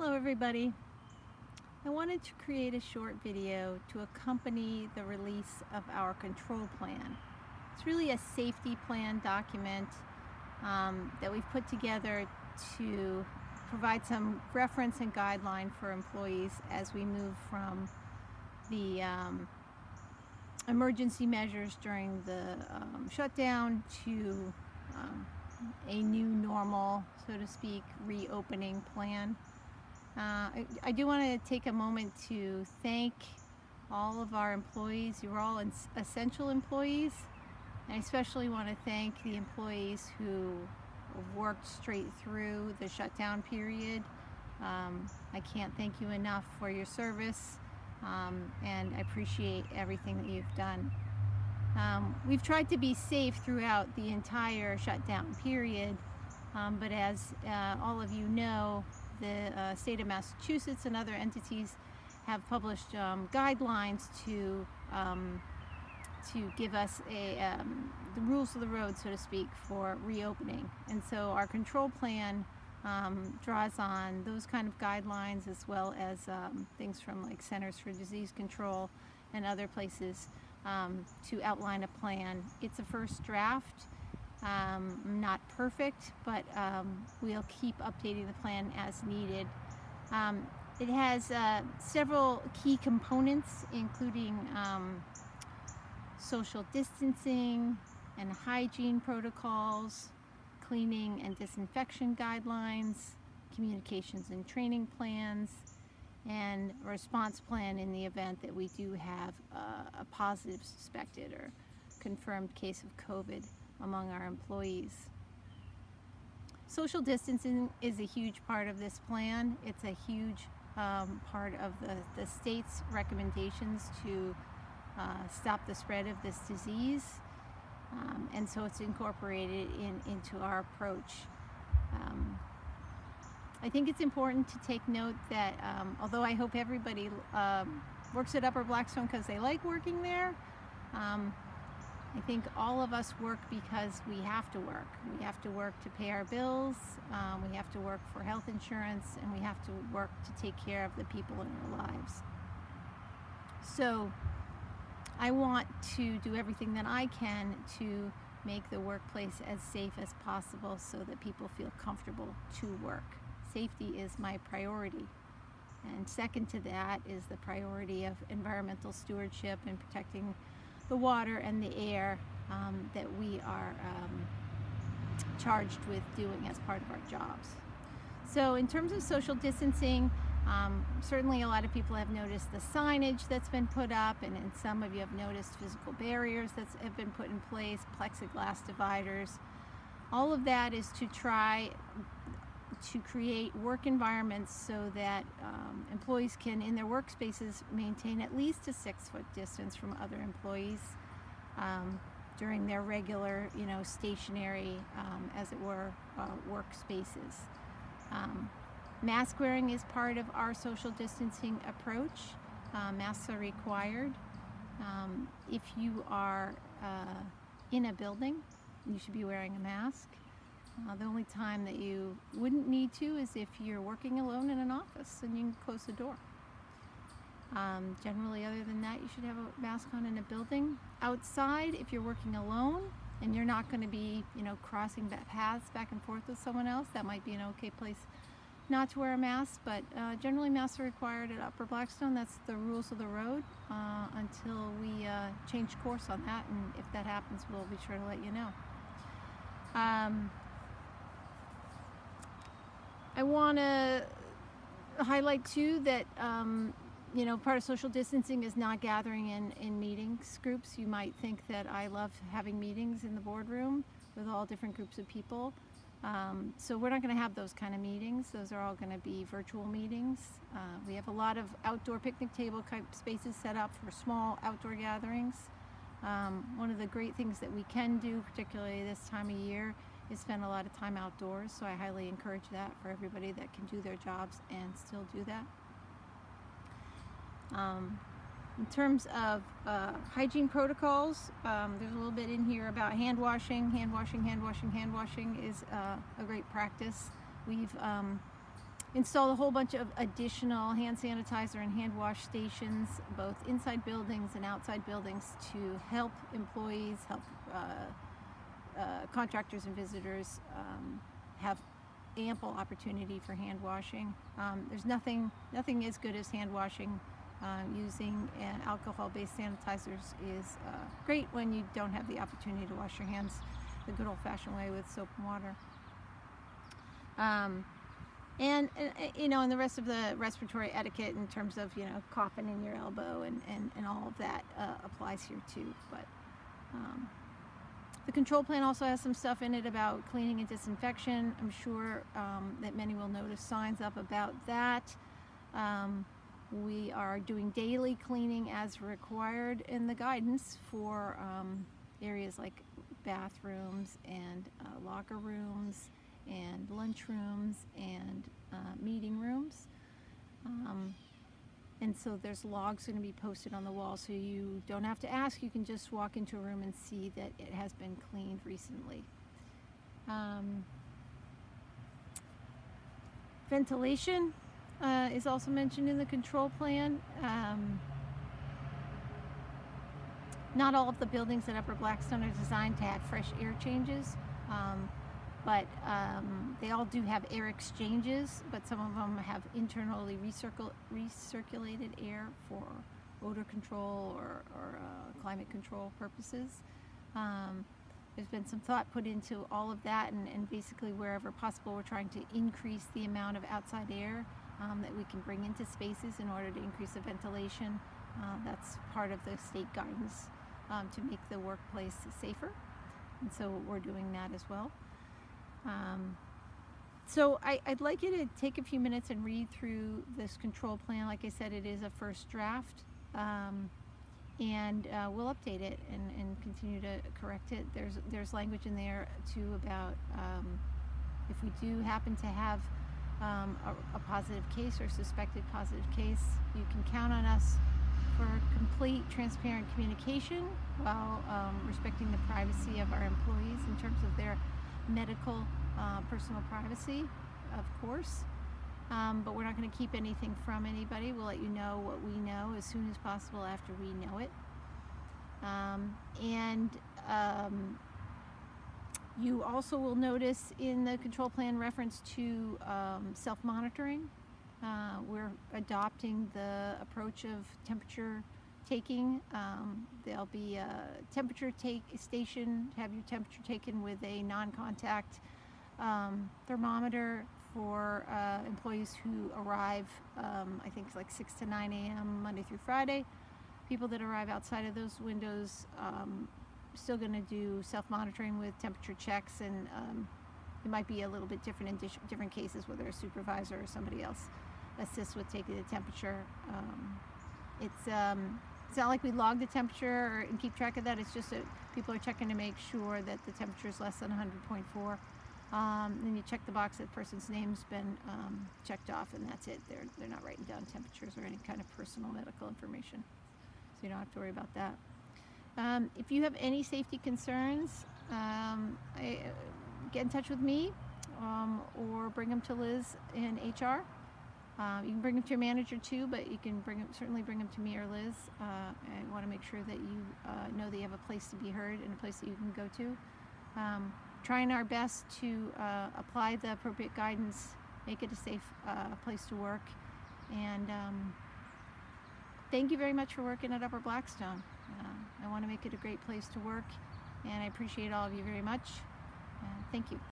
Hello everybody. I wanted to create a short video to accompany the release of our control plan. It's really a safety plan document that we've put together to provide some reference and guideline for employees as we move from the emergency measures during the shutdown to a new normal, so to speak, reopening plan. I do want to take a moment to thank all of our employees. You're all essential employees. And I especially want to thank the employees who worked straight through the shutdown period. I can't thank you enough for your service, and I appreciate everything that you've done. We've tried to be safe throughout the entire shutdown period, but as all of you know, the state of Massachusetts and other entities have published guidelines to give us the rules of the road, so to speak, for reopening. And so our control plan draws on those kind of guidelines, as well as things from like Centers for Disease Control and other places to outline a plan. It's a first draft. Not perfect, but we'll keep updating the plan as needed. It has several key components, including social distancing and hygiene protocols, cleaning and disinfection guidelines, communications and training plans, and a response plan in the event that we do have a positive suspected or confirmed case of COVID among our employees. Social distancing is a huge part of this plan. It's a huge part of the state's recommendations to stop the spread of this disease, and so it's incorporated into our approach. I think it's important to take note that although I hope everybody works at Upper Blackstone because they like working there, I think all of us work because we have to work. We have to work to pay our bills, we have to work for health insurance, and we have to work to take care of the people in our lives. So I want to do everything that I can to make the workplace as safe as possible so that people feel comfortable to work. Safety is my priority. And second to that is the priority of environmental stewardship and protecting the water and the air that we are charged with doing as part of our jobs. So in terms of social distancing, certainly a lot of people have noticed the signage that's been put up, and some of you have noticed physical barriers that have been put in place, plexiglass dividers. All of that is to try to create work environments so that employees can, in their workspaces, maintain at least a 6-foot distance from other employees during their regular, stationary, as it were, workspaces. Mask wearing is part of our social distancing approach. Masks are required. If you are in a building, you should be wearing a mask. The only time that you wouldn't need to is if you're working alone in an office and you can close the door. Generally, other than that, you should have a mask on in a building. Outside, if you're working alone and you're not going to be, crossing paths back and forth with someone else, that might be an okay place not to wear a mask, but generally masks are required at Upper Blackstone. That's the rules of the road until we change course on that, and if that happens, we'll be sure to let you know. I want to highlight too that part of social distancing is not gathering in meetings groups. You might think that I love having meetings in the boardroom with all different groups of people. So we're not going to have those kind of meetings. Those are all going to be virtual meetings. We have a lot of outdoor picnic table type spaces set up for small outdoor gatherings. One of the great things that we can do, particularly this time of year, is spend a lot of time outdoors, so I highly encourage that for everybody that can do their jobs and still do that. In terms of hygiene protocols, there's a little bit in here about hand washing. Hand washing is a great practice. We've installed a whole bunch of additional hand sanitizer and hand wash stations, both inside buildings and outside buildings, to help employees, help contractors and visitors have ample opportunity for hand washing. There's nothing as good as hand washing. Using alcohol-based sanitizers is great when you don't have the opportunity to wash your hands the good old-fashioned way with soap and water. And you know, and the rest of the respiratory etiquette in terms of, you know, coughing in your elbow and all of that applies here too. But the control plan also has some stuff in it about cleaning and disinfection. I'm sure that many will notice signs up about that. We are doing daily cleaning as required in the guidance for areas like bathrooms and locker rooms and lunch rooms and meeting rooms. And so there's logs going to be posted on the wall, so you don't have to ask. You can just walk into a room and see that it has been cleaned recently. Ventilation is also mentioned in the control plan. Not all of the buildings at Upper Blackstone are designed to have fresh air changes, but they all do have air exchanges, but some of them have internally recirculated air for odor control or climate control purposes. There's been some thought put into all of that, and basically wherever possible we're trying to increase the amount of outside air that we can bring into spaces in order to increase the ventilation. That's part of the state guidance to make the workplace safer, and so we're doing that as well. So I'd like you to take a few minutes and read through this control plan. Like I said, it is a first draft, and we'll update it and continue to correct it. There's language in there too about if we do happen to have a positive case or suspected positive case, you can count on us for complete, transparent communication while respecting the privacy of our employees in terms of their medical personal privacy, of course. But we're not going to keep anything from anybody. We'll let you know what we know as soon as possible after we know it. You also will notice in the control plan reference to self-monitoring. We're adopting the approach of temperature taking. There'll be a temperature station to have your temperature taken with a non-contact thermometer for employees who arrive, I think it's like 6 to 9 a.m. Monday through Friday. People that arrive outside of those windows still going to do self-monitoring with temperature checks, and it might be a little bit different in different cases, whether a supervisor or somebody else assists with taking the temperature. It's not like we log the temperature and keep track of that. It's just that people are checking to make sure that the temperature is less than 100.4. Then you check the box that the person's name's been checked off, and that's it. They're not writing down temperatures or any kind of personal medical information, so you don't have to worry about that. If you have any safety concerns, get in touch with me or bring them to Liz in HR. You can bring them to your manager too, but you can certainly bring them to me or Liz. I want to make sure that you know that you have a place to be heard and a place that you can go to. Trying our best to apply the appropriate guidance, make it a safe place to work. And thank you very much for working at Upper Blackstone. I want to make it a great place to work, and I appreciate all of you very much. Thank you.